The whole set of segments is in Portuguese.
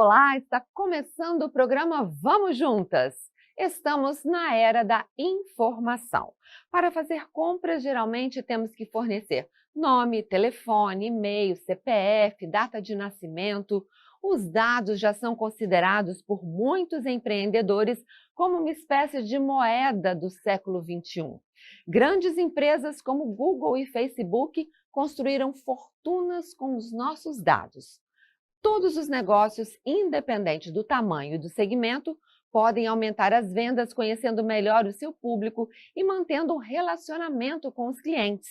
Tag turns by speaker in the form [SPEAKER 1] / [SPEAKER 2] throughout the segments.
[SPEAKER 1] Olá, está começando o programa Vamos Juntas. Estamos na era da informação. Para fazer compras, geralmente temos que fornecer nome, telefone, e-mail, CPF, data de nascimento. Os dados já são considerados por muitos empreendedores como uma espécie de moeda do século XXI. Grandes empresas como Google e Facebook construíram fortunas com os nossos dados. Todos os negócios, independente do tamanho e do segmento, podem aumentar as vendas conhecendo melhor o seu público e mantendo um relacionamento com os clientes.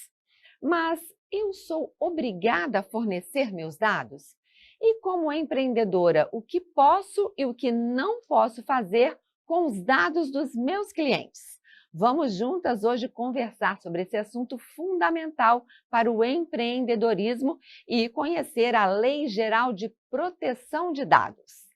[SPEAKER 1] Mas eu sou obrigada a fornecer meus dados? E como empreendedora, o que posso e o que não posso fazer com os dados dos meus clientes? Vamos juntas hoje conversar sobre esse assunto fundamental para o empreendedorismo e conhecer a Lei Geral de Proteção de Dados.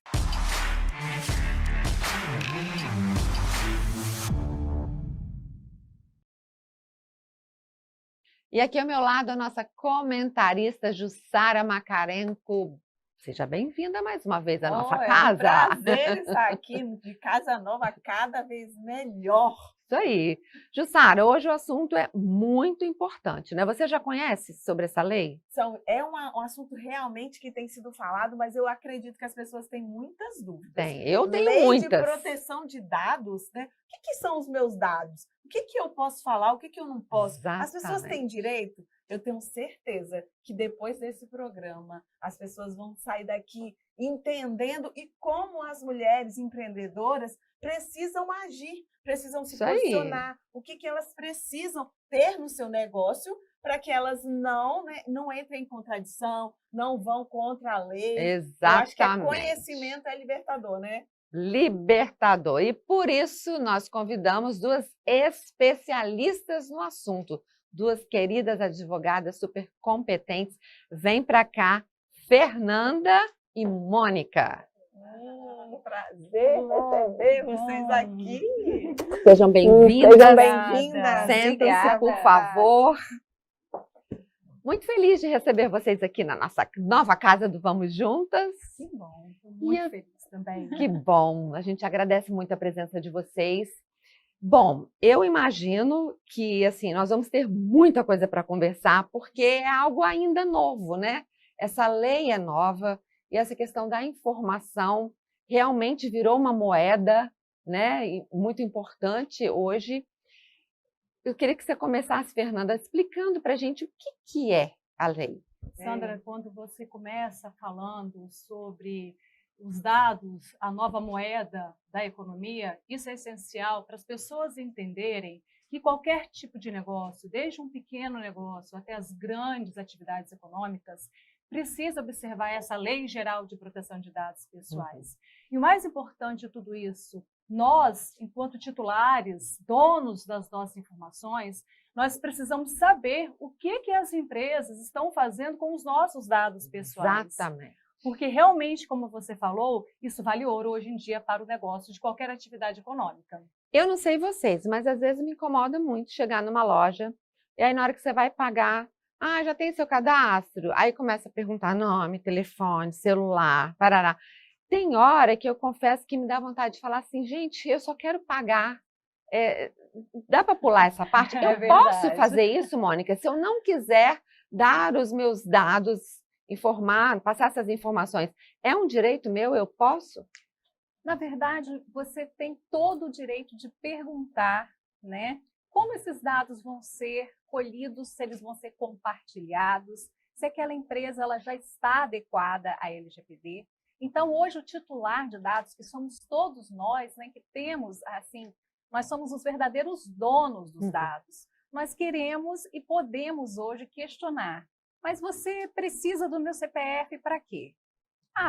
[SPEAKER 1] E aqui ao meu lado a nossa comentarista Jussara Macarenko. Seja bem-vinda mais uma vez à nossa casa.
[SPEAKER 2] É um prazer estar aqui de Casa Nova, cada vez melhor.
[SPEAKER 1] Isso aí. Jussara, hoje o assunto é muito importante, né? Você já conhece sobre essa lei?
[SPEAKER 2] É um assunto realmente que tem sido falado, mas eu acredito que as pessoas têm muitas dúvidas.
[SPEAKER 1] Eu tenho
[SPEAKER 2] lei
[SPEAKER 1] muitas.
[SPEAKER 2] Lei de proteção de dados, né? O que são os meus dados? O que eu posso falar, o que eu não posso?
[SPEAKER 1] Exatamente.
[SPEAKER 2] As pessoas têm direito? Eu tenho certeza que depois desse programa, as pessoas vão sair daqui entendendo e como as mulheres empreendedoras precisam agir, precisam se posicionar, o que elas precisam ter no seu negócio para que elas não entrem em contradição, não vão contra a lei.
[SPEAKER 1] Exatamente.
[SPEAKER 2] Eu acho que conhecimento é libertador, né?
[SPEAKER 1] Libertador. E por isso nós convidamos duas especialistas no assunto, duas queridas advogadas super competentes. Vem para cá, Fernanda e Mônica.
[SPEAKER 2] Prazer receber vocês aqui.
[SPEAKER 1] Sejam bem-vindas.
[SPEAKER 2] Sejam bem-vindas.
[SPEAKER 1] Sentem-se, por favor. Muito feliz de receber vocês aqui na nossa nova casa do Vamos Juntas.
[SPEAKER 3] Que bom, estou muito feliz também.
[SPEAKER 1] Que bom, a gente agradece muito a presença de vocês. Bom, eu imagino que assim, nós vamos ter muita coisa para conversar, porque é algo ainda novo, né? Essa lei é nova e essa questão da informação realmente virou uma moeda, né? E muito importante hoje. Eu queria que você começasse, Fernanda, explicando para a gente o que é a lei.
[SPEAKER 3] Sandra, quando você começa falando sobre os dados, a nova moeda da economia, isso é essencial para as pessoas entenderem que qualquer tipo de negócio, desde um pequeno negócio até as grandes atividades econômicas, precisa observar essa Lei Geral de Proteção de Dados Pessoais. E o mais importante de tudo isso, nós, enquanto titulares, donos das nossas informações, nós precisamos saber o que as empresas estão fazendo com os nossos dados pessoais.
[SPEAKER 1] Exatamente.
[SPEAKER 3] Porque realmente, como você falou, isso vale ouro hoje em dia para o negócio de qualquer atividade econômica.
[SPEAKER 1] Eu não sei vocês, mas às vezes me incomoda muito chegar numa loja e aí na hora que você vai pagar, já tem seu cadastro? Aí começa a perguntar nome, telefone, celular, parará. Tem hora que eu confesso que me dá vontade de falar assim, gente, eu só quero pagar. Dá para pular essa parte? Eu posso fazer isso, Mônica? Se eu não quiser dar os meus dados, informar, passar essas informações, é um direito meu? Eu posso?
[SPEAKER 3] Na verdade, você tem todo o direito de perguntar, né? Como esses dados vão ser colhidos, se eles vão ser compartilhados, se aquela empresa ela já está adequada à LGPD. Então, hoje, o titular de dados, que somos todos nós, né, que temos, assim, nós somos os verdadeiros donos dos dados. Nós queremos e podemos hoje questionar. Mas você precisa do meu CPF para quê?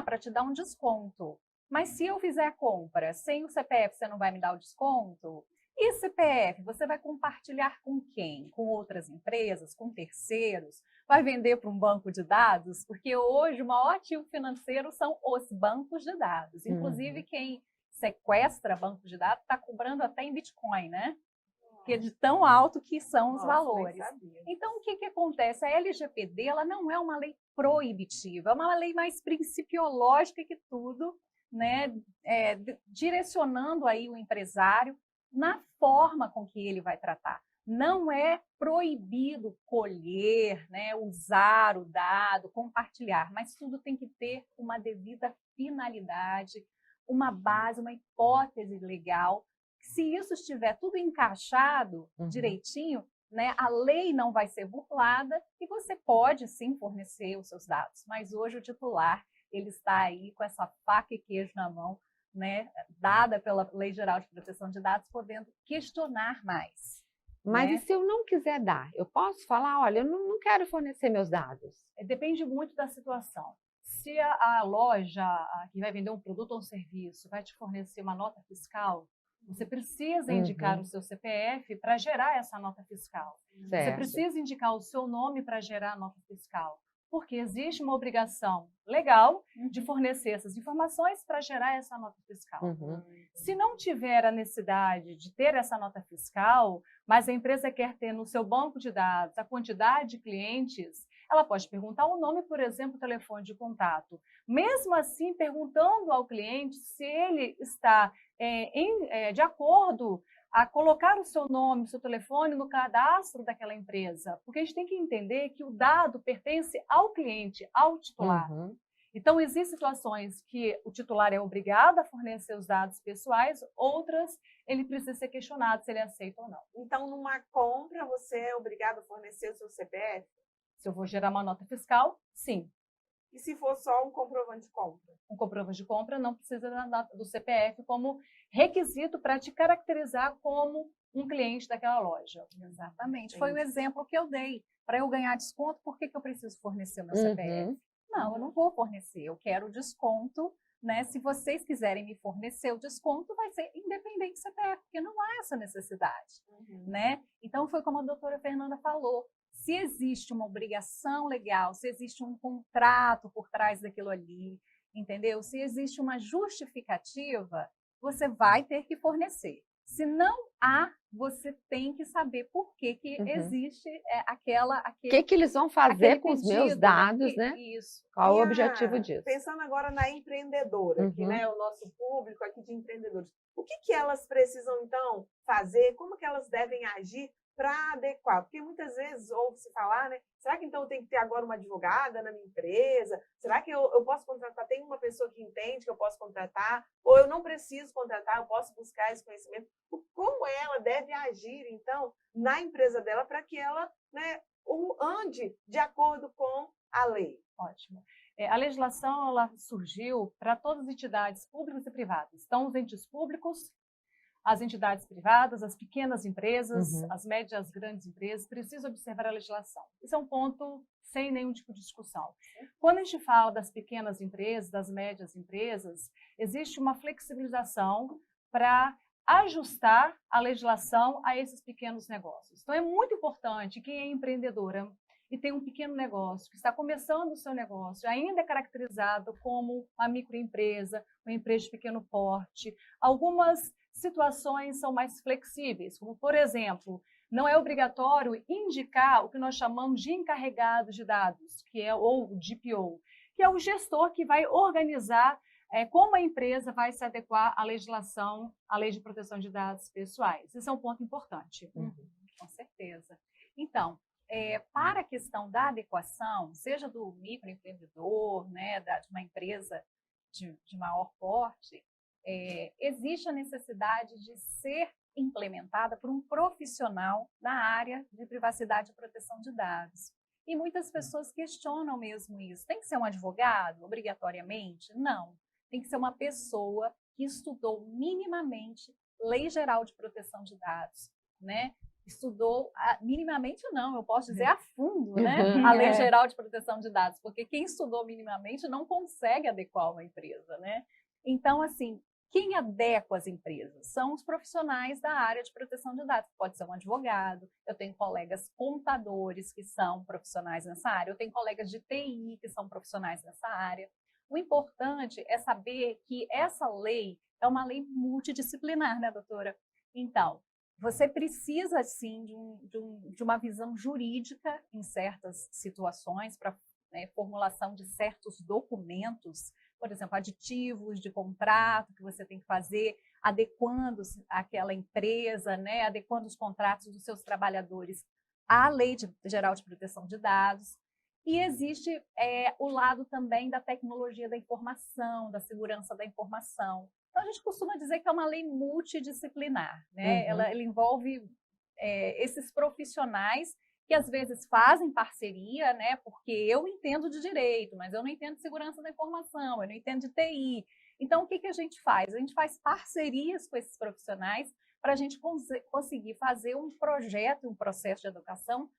[SPEAKER 3] Para te dar um desconto. Mas se eu fizer a compra sem o CPF, você não vai me dar o desconto? E CPF, você vai compartilhar com quem? Com outras empresas, com terceiros? Vai vender para um banco de dados? Porque hoje o maior ativo financeiro são os bancos de dados. Inclusive, quem sequestra bancos de dados está cobrando até em Bitcoin, né? Porque de tão alto que são os valores. Então, o que acontece? A LGPD ela não é uma lei proibitiva, é uma lei mais principiológica que tudo, né? Direcionando aí o empresário na forma com que ele vai tratar. Não é proibido colher, né, usar o dado, compartilhar, mas tudo tem que ter uma devida finalidade, uma base, uma hipótese legal. Se isso estiver tudo encaixado direitinho, né, a lei não vai ser burlada e você pode sim fornecer os seus dados. Mas hoje o titular ele está aí com essa faca e queijo na mão, né, dada pela Lei Geral de Proteção de Dados, podendo questionar mais.
[SPEAKER 1] Mas
[SPEAKER 3] né?
[SPEAKER 1] e se eu não quiser dar? Eu posso falar, olha, eu não quero fornecer meus dados.
[SPEAKER 3] Depende muito da situação. Se a loja que vai vender um produto ou um serviço vai te fornecer uma nota fiscal, você precisa indicar o seu CPF para gerar essa nota fiscal.
[SPEAKER 1] Certo.
[SPEAKER 3] Você precisa indicar o seu nome para gerar a nota fiscal. Porque existe uma obrigação legal de fornecer essas informações para gerar essa nota fiscal. Se não tiver a necessidade de ter essa nota fiscal, mas a empresa quer ter no seu banco de dados a quantidade de clientes, ela pode perguntar o nome, por exemplo, o telefone de contato. Mesmo assim, perguntando ao cliente se ele está de acordo a colocar o seu nome, o seu telefone no cadastro daquela empresa. Porque a gente tem que entender que o dado pertence ao cliente, ao titular. Então, existem situações que o titular é obrigado a fornecer os dados pessoais, outras ele precisa ser questionado se ele aceita ou não.
[SPEAKER 2] Então, numa compra, você é obrigado a fornecer o seu CPF?
[SPEAKER 3] Se eu vou gerar uma nota fiscal, sim.
[SPEAKER 2] E se for só um comprovante de compra?
[SPEAKER 3] Um comprovante de compra não precisa do CPF como requisito para te caracterizar como um cliente daquela loja. Exatamente. Foi o exemplo que eu dei. Para eu ganhar desconto, por que eu preciso fornecer o meu CPF? Não, eu não vou fornecer. Eu quero desconto, né? Se vocês quiserem me fornecer o desconto, vai ser independente do CPF, porque não há essa necessidade, né? Então, foi como a doutora Fernanda falou. Se existe uma obrigação legal, se existe um contrato por trás daquilo ali, entendeu? Se existe uma justificativa, você vai ter que fornecer. Se não há, você tem que saber por que existe
[SPEAKER 1] O que eles vão fazer com os meus dados, né?
[SPEAKER 3] Isso.
[SPEAKER 1] Qual o objetivo disso?
[SPEAKER 2] Pensando agora na empreendedora, que né, o nosso público aqui de empreendedores. O que elas precisam, então, fazer? Como que elas devem agir para adequar? Porque muitas vezes ouve-se falar, né? Será que então eu tenho que ter agora uma advogada na minha empresa? Será que eu posso contratar? Tem uma pessoa que entende que eu posso contratar? Ou eu não preciso contratar, eu posso buscar esse conhecimento? Como ela deve agir, então, na empresa dela para que ela, né, ande de acordo com a lei?
[SPEAKER 3] Ótimo. A legislação ela surgiu para todas as entidades públicas e privadas. Então, os entes públicos, as entidades privadas, as pequenas empresas, as médias, grandes empresas, precisam observar a legislação. Isso é um ponto sem nenhum tipo de discussão. Quando a gente fala das pequenas empresas, das médias empresas, existe uma flexibilização para ajustar a legislação a esses pequenos negócios. Então, é muito importante quem é empreendedora e tem um pequeno negócio, que está começando o seu negócio, ainda é caracterizado como uma microempresa, uma empresa de pequeno porte. Algumas situações são mais flexíveis, como, por exemplo, não é obrigatório indicar o que nós chamamos de encarregado de dados, ou DPO, que é o gestor que vai organizar como a empresa vai se adequar à legislação, à Lei de Proteção de Dados Pessoais. Isso é um ponto importante. Com certeza. Então, para a questão da adequação, seja do microempreendedor, né, de uma empresa de maior porte, existe a necessidade de ser implementada por um profissional na área de privacidade e proteção de dados. E muitas pessoas questionam mesmo isso. Tem que ser um advogado, obrigatoriamente? Não. Tem que ser uma pessoa que estudou minimamente Lei Geral de Proteção de Dados, né? Estudou minimamente não, eu posso dizer a fundo, né? A Lei Geral de Proteção de Dados, porque quem estudou minimamente não consegue adequar uma empresa, né? Então, assim, quem adequa as empresas são os profissionais da área de proteção de dados. Pode ser um advogado, eu tenho colegas contadores que são profissionais nessa área, eu tenho colegas de TI que são profissionais nessa área. O importante é saber que essa lei é uma lei multidisciplinar, né, doutora? Então, você precisa, sim, de uma visão jurídica em certas situações para né, formulação de certos documentos, por exemplo, aditivos de contrato que você tem que fazer, adequando aquela empresa, né, adequando os contratos dos seus trabalhadores à Lei Geral de Proteção de Dados. E existe o lado também da tecnologia da informação, da segurança da informação. Então, a gente costuma dizer que é uma lei multidisciplinar, né? Ela envolve esses profissionais que às vezes fazem parceria, né? Porque eu entendo de direito, mas eu não entendo de segurança da informação, eu não entendo de TI. Então, o que a gente faz? A gente faz parcerias com esses profissionais para a gente conseguir fazer um projeto, um processo de educação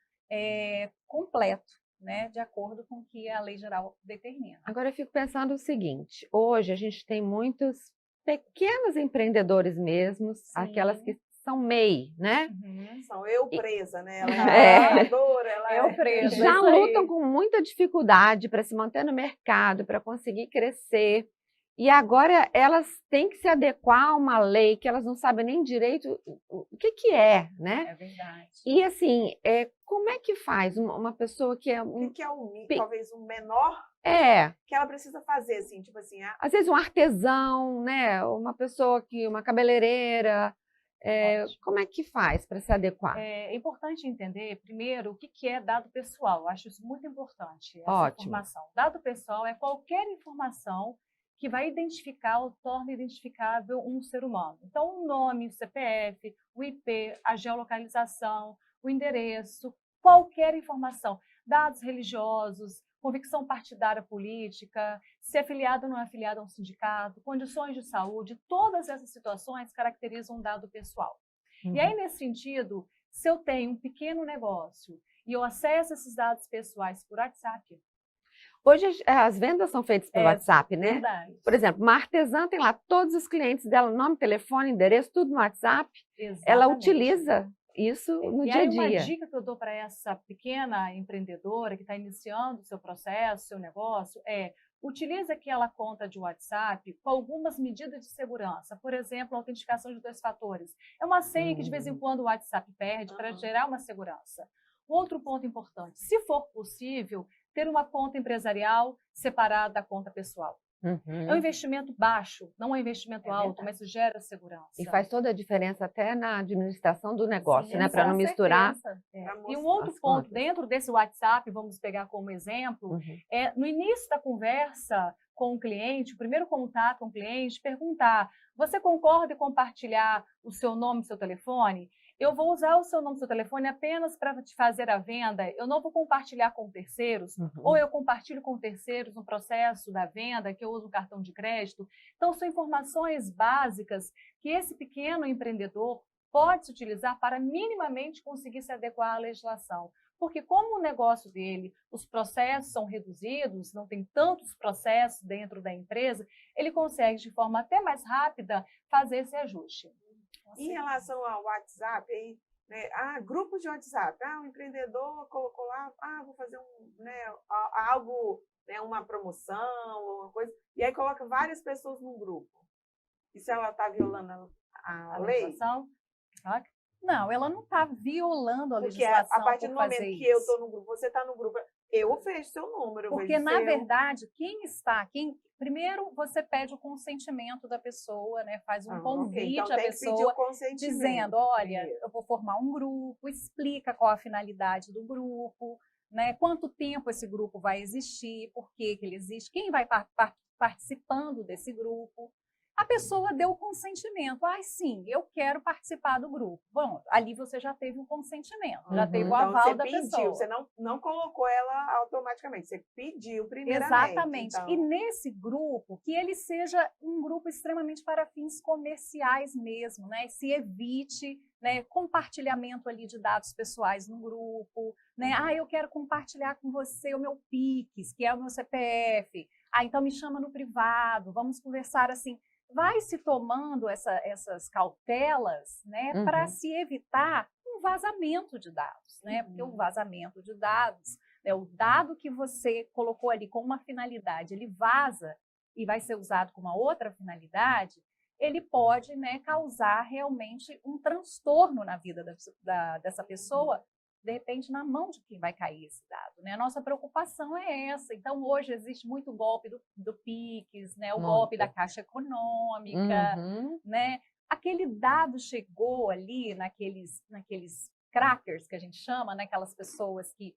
[SPEAKER 3] completo, né? De acordo com o que a lei geral determina.
[SPEAKER 1] Agora eu fico pensando o seguinte, hoje a gente tem muitos pequenos empreendedores mesmos, aquelas que são MEI, né?
[SPEAKER 2] São eu presa, né? Ela ela
[SPEAKER 3] eu presa.
[SPEAKER 1] Já lutam com muita dificuldade para se manter no mercado, para conseguir crescer. E agora elas têm que se adequar a uma lei que elas não sabem nem direito o que é, né?
[SPEAKER 3] É verdade.
[SPEAKER 1] E assim, como é que faz uma pessoa que é
[SPEAKER 2] o que é talvez um menor que ela precisa fazer, assim, tipo assim...
[SPEAKER 1] Às vezes um artesão, né? Uma pessoa uma cabeleireira, como é que faz para se adequar?
[SPEAKER 3] É importante entender, primeiro, o que é dado pessoal. Eu acho isso muito importante, essa
[SPEAKER 1] Ótimo.
[SPEAKER 3] informação. Dado pessoal é qualquer informação que vai identificar ou torna identificável um ser humano. Então, o nome, o CPF, o IP, a geolocalização, o endereço, qualquer informação. Dados religiosos, convicção partidária política, se é afiliado ou não é afiliado a um sindicato, condições de saúde, todas essas situações caracterizam um dado pessoal. E aí, nesse sentido, se eu tenho um pequeno negócio e eu acesso esses dados pessoais por WhatsApp...
[SPEAKER 1] Hoje as vendas são feitas pelo WhatsApp, né?
[SPEAKER 3] Verdade.
[SPEAKER 1] Por exemplo, uma artesã tem lá todos os clientes dela, nome, telefone, endereço, tudo no WhatsApp.
[SPEAKER 3] Exatamente.
[SPEAKER 1] Ela utiliza isso no dia a dia.
[SPEAKER 3] E aí uma dica que eu dou para essa pequena empreendedora que está iniciando o seu processo, seu negócio, utilize aquela conta de WhatsApp com algumas medidas de segurança. Por exemplo, a autenticação de 2 fatores. É uma senha que de vez em quando o WhatsApp perde para gerar uma segurança. Outro ponto importante, se for possível, ter uma conta empresarial separada da conta pessoal. É um investimento baixo, não é um investimento alto, mas gera segurança.
[SPEAKER 1] E faz toda a diferença até na administração do negócio,
[SPEAKER 3] Sim,
[SPEAKER 1] né? Para não misturar.
[SPEAKER 3] E um outro ponto, dentro desse WhatsApp, vamos pegar como exemplo, no início da conversa com o cliente, o primeiro contato com o cliente, perguntar: você concorda em compartilhar o seu nome e seu telefone? Eu vou usar o seu nome e seu telefone apenas para te fazer a venda, eu não vou compartilhar com terceiros, ou eu compartilho com terceiros no processo da venda, que eu uso o cartão de crédito. Então, são informações básicas que esse pequeno empreendedor pode utilizar para minimamente conseguir se adequar à legislação. Porque como o negócio dele, os processos são reduzidos, não tem tantos processos dentro da empresa, ele consegue, de forma até mais rápida, fazer esse ajuste.
[SPEAKER 2] Em relação ao WhatsApp, aí, né, grupos de WhatsApp, o empreendedor colocou lá, vou fazer algo, né, uma promoção, uma coisa, e aí coloca várias pessoas num grupo. E se ela está violando a lei?
[SPEAKER 3] Legislação? Não, ela não está violando a legislação.
[SPEAKER 2] Porque a partir do momento que eu estou no grupo, você está no grupo, eu vejo seu número.
[SPEAKER 3] Porque, na verdade, primeiro você pede o consentimento da pessoa, né? Faz um convite à pessoa, dizendo: olha, eu vou formar um grupo, explica qual a finalidade do grupo, né? Quanto tempo esse grupo vai existir, por que ele existe, quem vai participando desse grupo. A pessoa deu o consentimento. Sim, eu quero participar do grupo. Bom, ali você já teve um consentimento, já teve o aval da pessoa.
[SPEAKER 2] Você não colocou ela automaticamente, você pediu primeiramente.
[SPEAKER 3] Exatamente. Então... E nesse grupo, que ele seja um grupo extremamente para fins comerciais mesmo, né? Se evite, né, compartilhamento ali de dados pessoais no grupo, né? Eu quero compartilhar com você o meu Pix, que é o meu CPF. Então me chama no privado, vamos conversar assim. Vai se tomando essas cautelas, né, para se evitar um vazamento de dados, né? Porque o vazamento de dados, o dado que você colocou ali com uma finalidade, ele vaza e vai ser usado com uma outra finalidade, ele pode, né, causar realmente um transtorno na vida dessa pessoa de repente, na mão de quem vai cair esse dado, né? A nossa preocupação é essa. Então, hoje existe muito golpe do Pix, né? O golpe da Caixa Econômica, né? Aquele dado chegou ali naqueles crackers que a gente chama, né? Aquelas pessoas que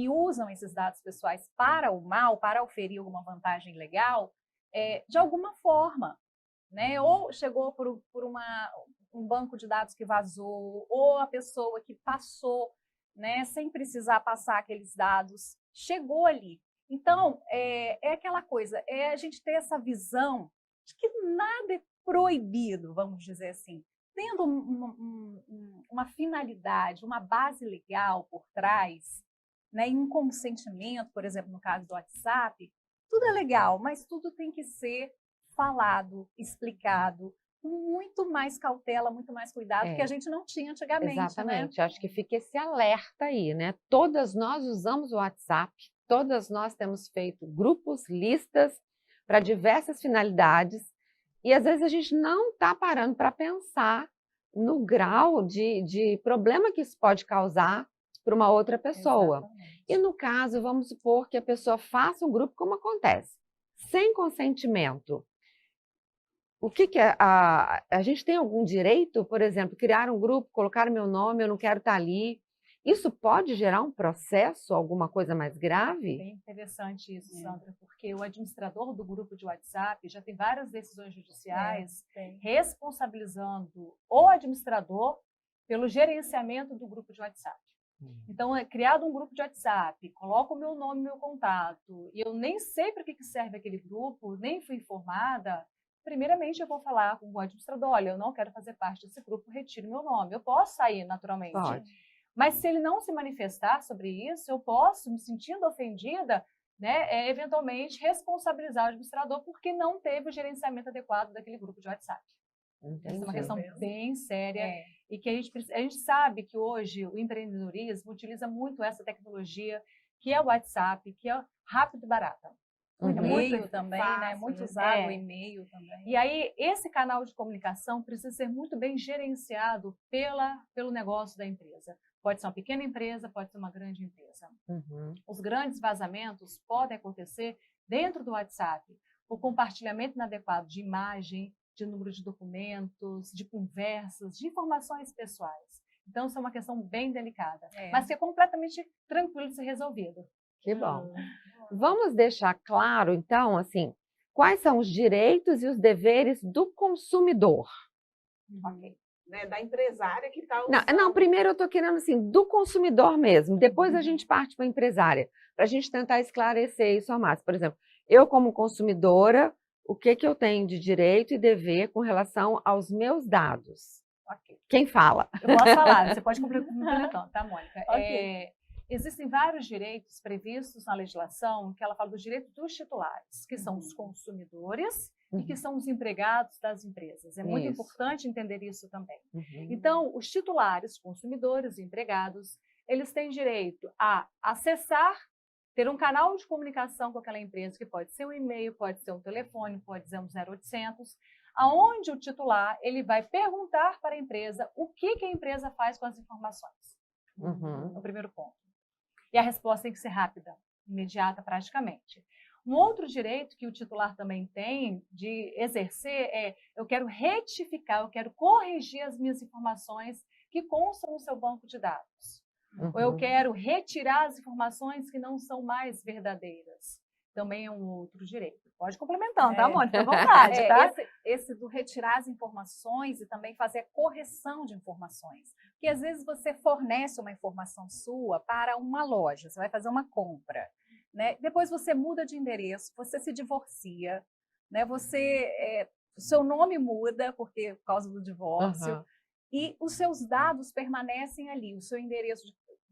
[SPEAKER 3] usam esses dados pessoais para o mal, para oferir alguma vantagem legal, de alguma forma, né? Ou chegou por um banco de dados que vazou, ou a pessoa que passou, né, sem precisar passar aqueles dados, chegou ali. Então, é aquela coisa, a gente ter essa visão de que nada é proibido, vamos dizer assim. Tendo uma finalidade, uma base legal por trás, né, e um consentimento, por exemplo, no caso do WhatsApp, tudo é legal, mas tudo tem que ser falado, explicado, com muito mais cautela, muito mais cuidado, que a gente não tinha antigamente.
[SPEAKER 1] Exatamente,
[SPEAKER 3] né?
[SPEAKER 1] acho que fica esse alerta aí, né? Todas nós usamos o WhatsApp, todas nós temos feito grupos, listas para diversas finalidades, e às vezes a gente não está parando para pensar no grau de problema que isso pode causar para uma outra pessoa.
[SPEAKER 3] Exatamente.
[SPEAKER 1] E no caso, vamos supor que a pessoa faça um grupo, como acontece, sem consentimento. O que é? A gente tem algum direito, por exemplo, criar um grupo, colocar meu nome, eu não quero estar ali. Isso pode gerar um processo, alguma coisa mais grave?
[SPEAKER 3] Bem interessante isso, Sandra, porque o administrador do grupo de WhatsApp já tem várias decisões judiciais responsabilizando o administrador pelo gerenciamento do grupo de WhatsApp. Então, é criado um grupo de WhatsApp, coloco o meu nome, meu contato, e eu nem sei para que serve aquele grupo, nem fui informada. Primeiramente, eu vou falar com o administrador, olha, eu não quero fazer parte desse grupo, retiro meu nome. Eu posso sair naturalmente.
[SPEAKER 1] Pode.
[SPEAKER 3] Mas se ele não se manifestar sobre isso, eu posso, me sentindo ofendida, né, eventualmente responsabilizar o administrador porque não teve o gerenciamento adequado daquele grupo de WhatsApp. Essa é uma questão bem séria e que a gente sabe que hoje o empreendedorismo utiliza muito essa tecnologia, que é o WhatsApp, que é rápido e barata. O e-mail também, fácil, né? Muito usado o e-mail também. E aí, esse canal de comunicação precisa ser muito bem gerenciado pelo negócio da empresa. Pode ser uma pequena empresa, pode ser uma grande empresa. Os grandes vazamentos podem acontecer dentro do WhatsApp. O compartilhamento inadequado de imagem, de número de documentos, de conversas, de informações pessoais. Então, isso é uma questão bem delicada, mas que é completamente tranquilo de ser resolvido.
[SPEAKER 1] Que bom. Vamos deixar claro, então, assim, quais são os direitos e os deveres do consumidor.
[SPEAKER 2] Ok. Né, da empresária que está
[SPEAKER 1] usando... Não, primeiro eu estou querendo, assim, do consumidor mesmo. Depois a gente parte para a empresária, para a gente tentar esclarecer isso ao máximo. Por exemplo, eu como consumidora, o que eu tenho de direito e dever com relação aos meus dados?
[SPEAKER 3] Okay.
[SPEAKER 1] Quem fala?
[SPEAKER 3] Eu posso falar, você pode complementar, tá, Mônica? Okay. Existem vários direitos previstos na legislação que ela fala dos direitos dos titulares, que são os consumidores e que são os empregados das empresas. É muito importante entender isso também. Então, os titulares, consumidores e empregados, eles têm direito a acessar, ter um canal de comunicação com aquela empresa, que pode ser um e-mail, pode ser um telefone, pode ser um 0800, aonde o titular ele vai perguntar para a empresa o que a empresa faz com as informações. É o primeiro ponto. E a resposta tem que ser rápida, imediata praticamente. Um outro direito que o titular também tem de exercer é: eu quero retificar, eu quero corrigir as minhas informações que constam no seu banco de dados. Ou eu quero retirar as informações que não são mais verdadeiras. Também é um outro direito. Pode complementando, tá, Mônica? À vontade, tá? Esse do retirar as informações e também fazer a correção de informações. Porque às vezes você fornece uma informação sua para uma loja, você vai fazer uma compra, né? Depois você muda de endereço, você se divorcia, né? O seu nome muda por causa do divórcio e os seus dados permanecem ali, o seu endereço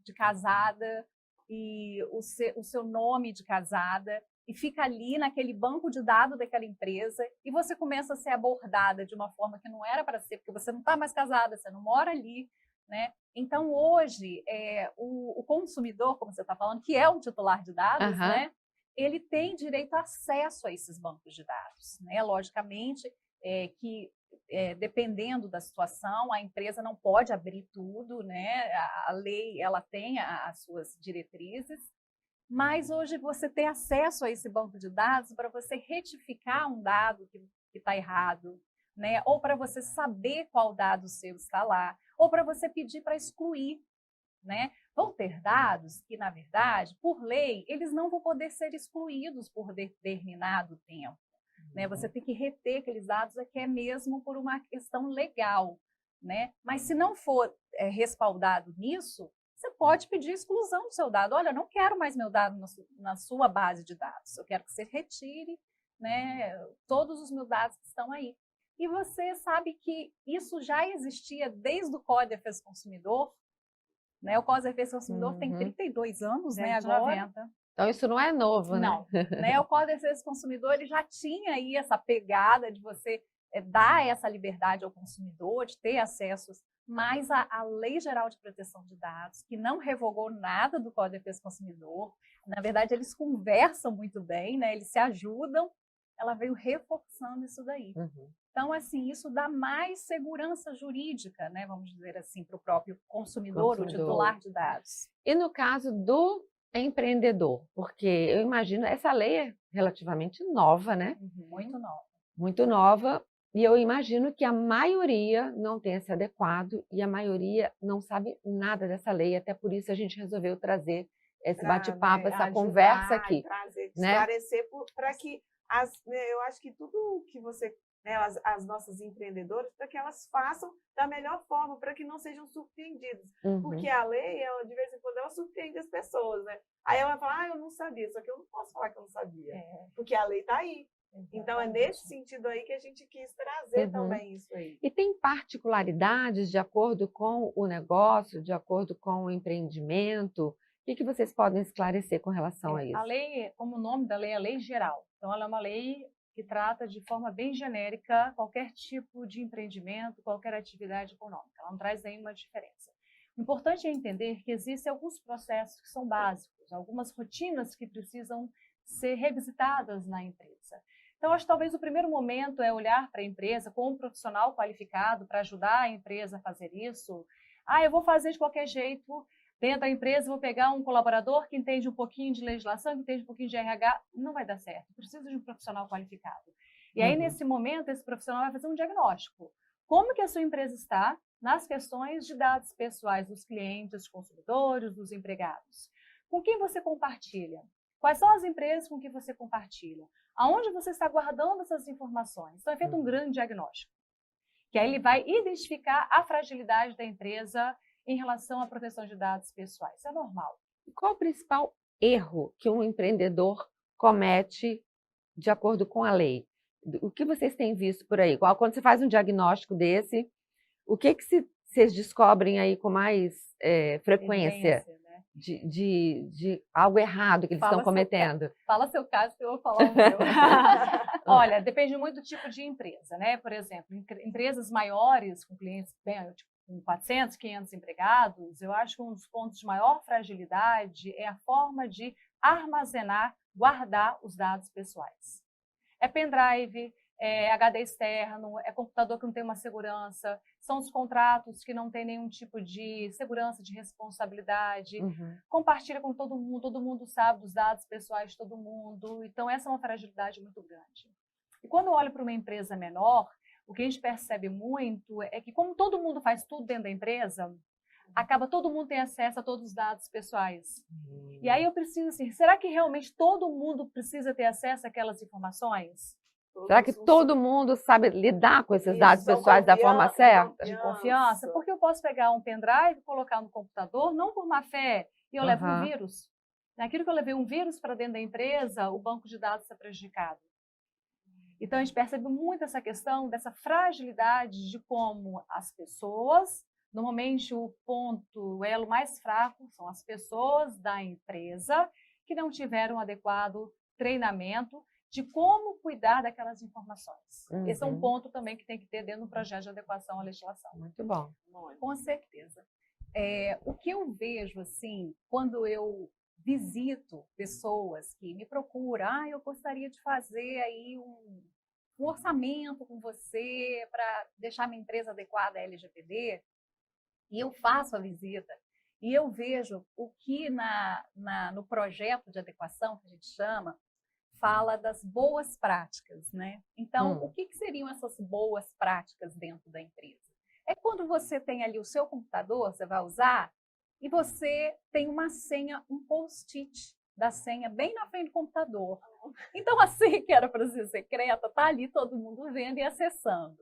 [SPEAKER 3] de casada e o seu nome de casada, e fica ali naquele banco de dados daquela empresa, e você começa a ser abordada de uma forma que não era para ser, porque você não está mais casada, você não mora ali, né? Então, hoje, o consumidor, como você está falando, que é um titular de dados, né? Ele tem direito a acesso a esses bancos de dados, né? Logicamente, que dependendo da situação, a empresa não pode abrir tudo, né? A lei ela tem as suas diretrizes, mas hoje você ter acesso a esse banco de dados para você retificar um dado que está errado, né? Ou para você saber qual dado seu está lá, ou para você pedir para excluir, né? Vão ter dados que, na verdade, por lei, eles não vão poder ser excluídos por determinado tempo. Né? Você tem que reter aqueles dados aqui mesmo por uma questão legal. Né? Mas se não for respaldado nisso, você pode pedir exclusão do seu dado. Olha, eu não quero mais meu dado na sua base de dados. Eu quero que você retire, né, todos os meus dados que estão aí. E você sabe que isso já existia desde o Código de Defesa do Consumidor. Né? O Código de Defesa do Consumidor tem 32 anos, né, agora. 90.
[SPEAKER 1] Então, isso não é novo, né?
[SPEAKER 3] Não. Né? O Código de Defesa do Consumidor ele já tinha aí essa pegada de você dar essa liberdade ao consumidor, de ter acessos, mas a Lei Geral de Proteção de Dados, que não revogou nada do Código de Defesa do Consumidor, na verdade, eles conversam muito bem, né? Eles se ajudam, ela veio reforçando isso daí. Então, assim, isso dá mais segurança jurídica, né? Vamos dizer assim, para o próprio consumidor, o titular de dados.
[SPEAKER 1] E no caso do empreendedor, porque eu imagino, essa lei é relativamente nova, né?
[SPEAKER 3] Muito nova.
[SPEAKER 1] Muito nova, e eu imagino que a maioria não tenha se adequado e a maioria não sabe nada dessa lei, até por isso a gente resolveu trazer esse bate-papo, essa conversa aqui.
[SPEAKER 2] Trazer,
[SPEAKER 1] né?
[SPEAKER 2] Esclarecer para que, eu acho que tudo que você... Né, as nossas empreendedoras, para que elas façam da melhor forma, para que não sejam surpreendidas. Porque a lei, ela, de vez em quando, ela surpreende as pessoas, né? Aí ela fala, eu não sabia, só que eu não posso falar que eu não sabia, porque a lei está aí. Então, é nesse sentido aí que a gente quis trazer também isso aí.
[SPEAKER 1] E tem particularidades de acordo com o negócio, de acordo com o empreendimento? O que vocês podem esclarecer com relação a isso?
[SPEAKER 3] A lei, como o nome da lei, é a lei geral. Então, ela é uma lei que trata de forma bem genérica qualquer tipo de empreendimento, qualquer atividade econômica. Ela não traz nenhuma diferença. O importante é entender que existem alguns processos que são básicos, algumas rotinas que precisam ser revisitadas na empresa. Então, acho que talvez o primeiro momento é olhar para a empresa com um profissional qualificado para ajudar a empresa a fazer isso. Eu vou fazer de qualquer jeito. Dentro da empresa, vou pegar um colaborador que entende um pouquinho de legislação, que entende um pouquinho de RH, não vai dar certo. Precisa de um profissional qualificado. E aí, nesse momento, esse profissional vai fazer um diagnóstico. Como que a sua empresa está nas questões de dados pessoais dos clientes, dos consumidores, dos empregados? Com quem você compartilha? Quais são as empresas com que você compartilha? Aonde você está guardando essas informações? Então, é feito um grande diagnóstico. Que aí ele vai identificar a fragilidade da empresa em relação à proteção de dados pessoais. Isso é normal.
[SPEAKER 1] E qual o principal erro que um empreendedor comete de acordo com a lei? O que vocês têm visto por aí? Quando você faz um diagnóstico desse, o que vocês descobrem aí com mais frequência de algo errado que eles estão cometendo?
[SPEAKER 3] Fala seu caso que eu vou falar o meu. Olha, depende muito do tipo de empresa, né? Por exemplo, empresas maiores, com clientes com 400, 500 empregados, eu acho que um dos pontos de maior fragilidade é a forma de armazenar, guardar os dados pessoais. É pendrive, é HD externo, é computador que não tem uma segurança, são os contratos que não tem nenhum tipo de segurança, de responsabilidade, compartilha com todo mundo sabe dos dados pessoais de todo mundo, então essa é uma fragilidade muito grande. E quando eu olho para uma empresa menor, o que a gente percebe muito é que, como todo mundo faz tudo dentro da empresa, acaba todo mundo ter acesso a todos os dados pessoais. E aí eu preciso, assim, será que realmente todo mundo precisa ter acesso àquelas informações?
[SPEAKER 1] Será que todo mundo sabe lidar com esses dados pessoais da forma certa?
[SPEAKER 3] De confiança? Porque eu posso pegar um pendrive, colocar no computador, não por má fé, e eu levo um vírus. Naquilo que eu levei um vírus para dentro da empresa, o banco de dados está prejudicado. Então, a gente percebe muito essa questão dessa fragilidade de como as pessoas, normalmente o elo mais fraco são as pessoas da empresa que não tiveram um adequado treinamento de como cuidar daquelas informações. Esse é um ponto também que tem que ter dentro do projeto de adequação à legislação.
[SPEAKER 1] Muito bom.
[SPEAKER 3] Com certeza. O que eu vejo, assim, quando eu visito pessoas que me procuram, eu gostaria de fazer aí um orçamento com você para deixar minha empresa adequada à LGPD, e eu faço a visita, e eu vejo o que no projeto de adequação, que a gente chama, fala das boas práticas, né? Então, o que seriam essas boas práticas dentro da empresa? É quando você tem ali o seu computador, você vai usar, e você tem uma senha, um post-it da senha bem na frente do computador. Então, a senha que era para ser secreta, está ali todo mundo vendo e acessando.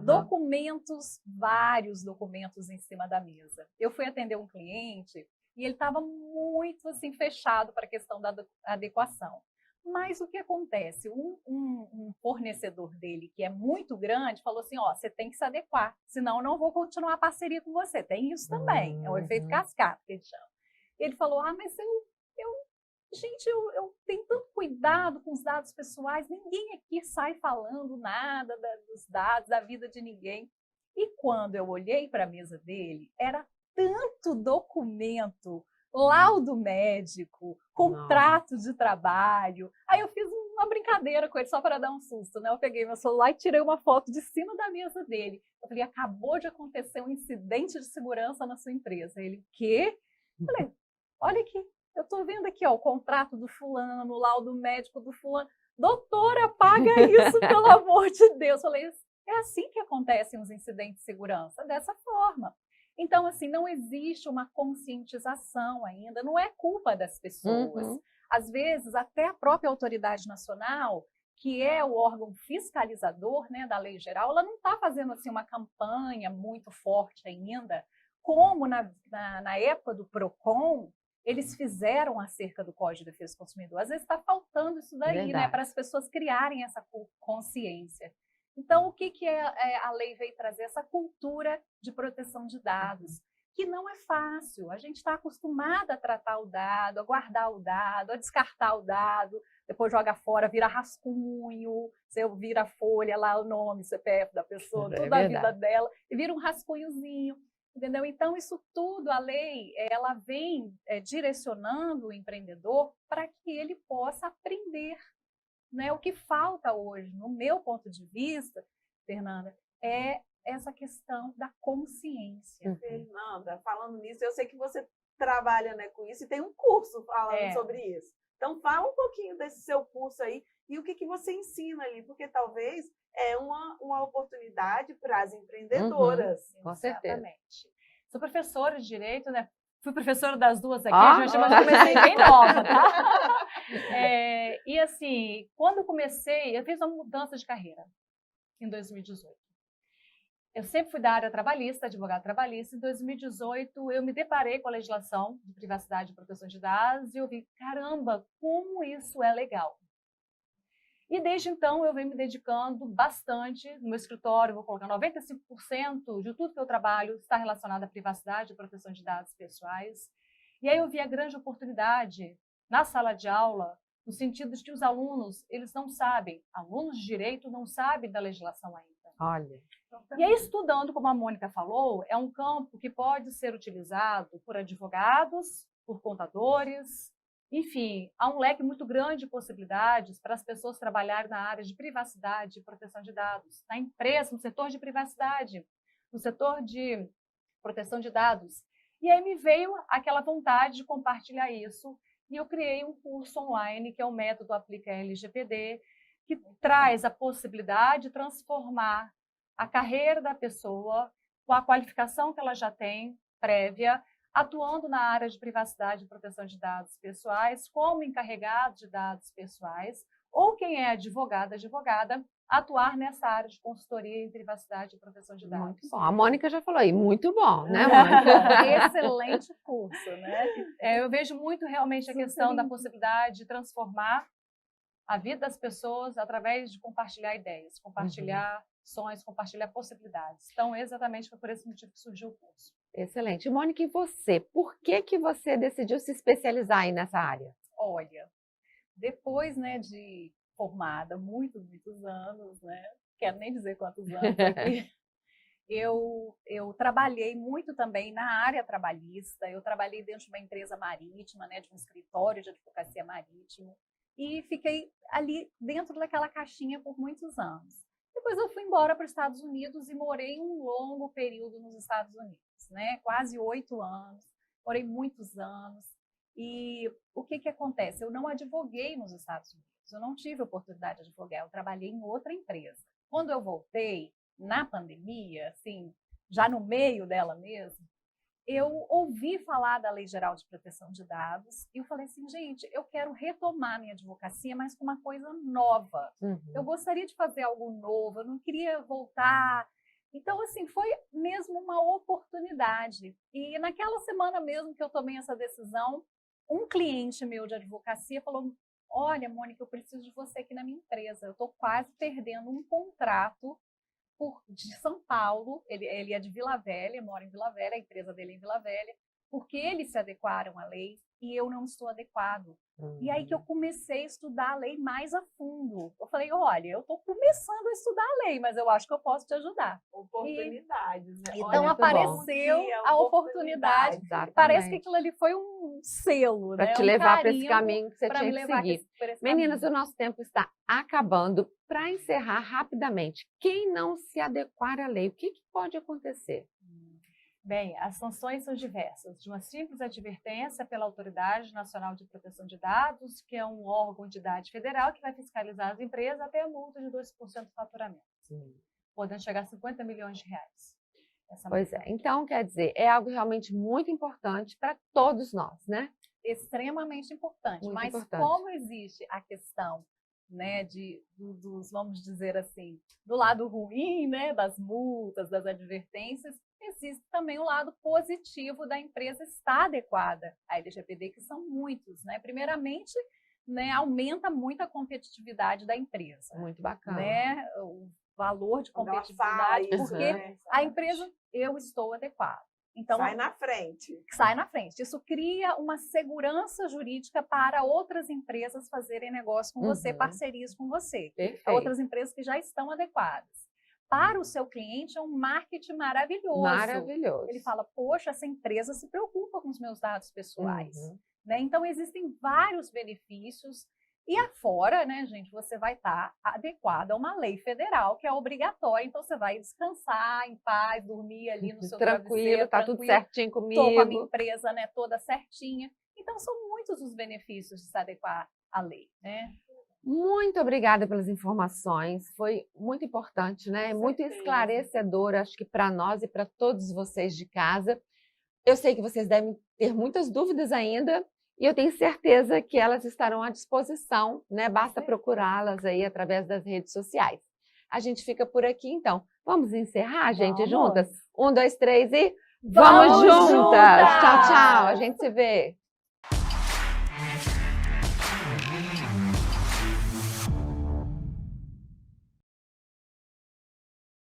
[SPEAKER 3] Documentos, vários documentos em cima da mesa. Eu fui atender um cliente e ele estava muito assim, fechado para a questão da adequação. Mas o que acontece? Um fornecedor dele, que é muito grande, falou assim, ó, você tem que se adequar, senão eu não vou continuar a parceria com você. Tem isso também, é o efeito cascata que ele chama. Ele falou, mas gente, eu tenho tanto cuidado com os dados pessoais, ninguém aqui sai falando nada dos dados, da vida de ninguém. E quando eu olhei para a mesa dele, era tanto documento, laudo médico, contrato de trabalho. Aí eu fiz uma brincadeira com ele só para dar um susto, né? Eu peguei meu celular e tirei uma foto de cima da mesa dele. Eu falei, acabou de acontecer um incidente de segurança na sua empresa. Ele, o quê? Eu falei, olha aqui, eu estou vendo aqui ó, o contrato do fulano, o laudo médico do fulano. Doutora, apaga isso, pelo amor de Deus. Eu falei, é assim que acontecem os incidentes de segurança, dessa forma. Então, assim, não existe uma conscientização ainda, não é culpa das pessoas. Às vezes, até a própria autoridade nacional, que é o órgão fiscalizador, né, da lei geral, ela não está fazendo assim, uma campanha muito forte ainda, como na época do PROCON, eles fizeram acerca do Código de Defesa do Consumidor. Às vezes está faltando isso daí, né, para as pessoas criarem essa consciência. Então, o que a lei veio trazer? Essa cultura de proteção de dados, que não é fácil. A gente está acostumada a tratar o dado, a guardar o dado, a descartar o dado, depois joga fora, vira rascunho, você vira a folha lá, o nome, o CPF da pessoa, toda a vida dela, e vira um rascunhozinho, entendeu? Então, isso tudo, a lei, ela vem direcionando o empreendedor para que ele possa aprender. Né? O que falta hoje, no meu ponto de vista, Fernanda, é essa questão da consciência.
[SPEAKER 2] Fernanda, falando nisso, eu sei que você trabalha, né, com isso e tem um curso falando sobre isso. Então, fala um pouquinho desse seu curso aí e o que você ensina ali, porque talvez é uma oportunidade para as empreendedoras.
[SPEAKER 1] Com certeza.
[SPEAKER 3] Exatamente. Sou professora de Direito, né? Fui professora das duas aqui, mas comecei bem nova, tá? E assim, quando eu comecei, eu fiz uma mudança de carreira em 2018. Eu sempre fui da área trabalhista, advogada trabalhista. Em 2018, eu me deparei com a legislação de privacidade e proteção de dados e eu vi, caramba, como isso é legal. E desde então eu venho me dedicando bastante no meu escritório, vou colocar 95% de tudo que eu trabalho está relacionado à privacidade e proteção de dados pessoais. E aí eu vi a grande oportunidade na sala de aula, no sentido de que os alunos, eles não sabem, alunos de direito não sabem da legislação ainda.
[SPEAKER 1] Olha.
[SPEAKER 3] E aí estudando, como a Mônica falou, é um campo que pode ser utilizado por advogados, por contadores, enfim, há um leque muito grande de possibilidades para as pessoas trabalharem na área de privacidade e proteção de dados, na empresa, no setor de privacidade, no setor de proteção de dados. E aí me veio aquela vontade de compartilhar isso e eu criei um curso online, que é o Método Aplica LGPD, que traz a possibilidade de transformar a carreira da pessoa com a qualificação que ela já tem prévia, atuando na área de privacidade e proteção de dados pessoais, como encarregado de dados pessoais, ou quem é advogada, atuar nessa área de consultoria em privacidade e proteção de dados.
[SPEAKER 1] Muito bom. A Mônica já falou aí, muito bom, né, Mônica?
[SPEAKER 3] Excelente curso, né?
[SPEAKER 1] Eu vejo muito realmente a questão da possibilidade de transformar a vida das pessoas através de compartilhar ideias, compartilhar sonhos, compartilhar possibilidades. Então, exatamente foi por esse motivo que surgiu o curso. Excelente. Mônica, e você? Por que você decidiu se especializar aí nessa área?
[SPEAKER 3] Olha, depois, né, de formada, muitos anos, né? Quero nem dizer quantos anos aqui. Eu trabalhei muito também na área trabalhista. Eu trabalhei dentro de uma empresa marítima, né, de um escritório de advocacia marítima. e fiquei ali dentro daquela caixinha por muitos anos. Depois eu fui embora para os Estados Unidos e morei um longo período nos Estados Unidos, né? Quase 8 anos, morei muitos anos. E o que acontece? Eu não advoguei nos Estados Unidos, eu não tive oportunidade de advogar, eu trabalhei em outra empresa. Quando eu voltei, na pandemia, assim, já no meio dela mesmo, eu ouvi falar da Lei Geral de Proteção de Dados e eu falei assim, gente, eu quero retomar minha advocacia, mas com uma coisa nova. Eu gostaria de fazer algo novo, eu não queria voltar. Então, assim, foi mesmo uma oportunidade. E naquela semana mesmo que eu tomei essa decisão, um cliente meu de advocacia falou, olha, Mônica, eu preciso de você aqui na minha empresa, eu estou quase perdendo um contrato de São Paulo, ele é de Vila Velha, mora em Vila Velha, a empresa dele é em Vila Velha, porque eles se adequaram à lei e eu não estou adequado. E aí que eu comecei a estudar a lei mais a fundo. Eu falei, olha, eu estou começando a estudar a lei, mas eu acho que eu posso te ajudar.
[SPEAKER 2] Oportunidades, né?
[SPEAKER 3] Então
[SPEAKER 1] Olha,
[SPEAKER 3] apareceu a oportunidade. Parece que aquilo ali foi um selo,
[SPEAKER 1] para
[SPEAKER 3] né?
[SPEAKER 1] te levar para esse caminho que você tinha que seguir. Meninas, o nosso tempo está acabando. Para encerrar rapidamente, quem não se adequar à lei, o que pode acontecer?
[SPEAKER 4] Bem, as sanções são diversas, de uma simples advertência pela Autoridade Nacional de Proteção de Dados, que é um órgão de idade federal que vai fiscalizar as empresas até a multa de 2% do faturamento, podendo chegar a 50 milhões de reais.
[SPEAKER 1] Pois é, então quer dizer, é algo realmente muito importante para todos nós, né?
[SPEAKER 3] Extremamente importante,
[SPEAKER 1] Muito
[SPEAKER 3] mas
[SPEAKER 1] importante.
[SPEAKER 3] como existe a questão, né, dos, vamos dizer assim, do lado ruim, né, das multas, das advertências, existe também o lado positivo da empresa estar adequada à LGPD, que são muitos, né? Primeiramente, né, aumenta muito a competitividade da empresa.
[SPEAKER 1] Muito bacana.
[SPEAKER 3] Né? O valor de
[SPEAKER 2] Quando ela
[SPEAKER 3] competitividade,
[SPEAKER 2] fala isso,
[SPEAKER 3] porque
[SPEAKER 2] né?
[SPEAKER 3] a empresa, eu estou adequada. Então,
[SPEAKER 2] Sai na frente.
[SPEAKER 3] sai na frente. Isso cria uma segurança jurídica para outras empresas fazerem negócio com você, parcerias com você.
[SPEAKER 1] Perfeito.
[SPEAKER 3] Outras empresas que já estão adequadas. Para o seu cliente é um marketing maravilhoso.
[SPEAKER 1] Maravilhoso.
[SPEAKER 3] Ele fala, poxa, essa empresa se preocupa com os meus dados pessoais. Né? Então, existem vários benefícios. E afora, né, gente, você vai estar adequado a uma lei federal que é obrigatória. Então, você vai descansar em paz, dormir ali no seu
[SPEAKER 1] tranquilo, tá tudo certinho comigo.
[SPEAKER 3] Estou com a minha empresa, né, toda certinha. Então, são muitos os benefícios de se adequar à lei, né?
[SPEAKER 1] Muito obrigada pelas informações, foi muito importante, né? Muito esclarecedor, acho que para nós e para todos vocês de casa. Eu sei que vocês devem ter muitas dúvidas ainda e eu tenho certeza que elas estarão à disposição, né? Basta procurá-las aí através das redes sociais. A gente fica por aqui, então. Vamos encerrar, gente, juntas? 1, 2, 3 e vamos juntas! Tchau, tchau! A gente se vê!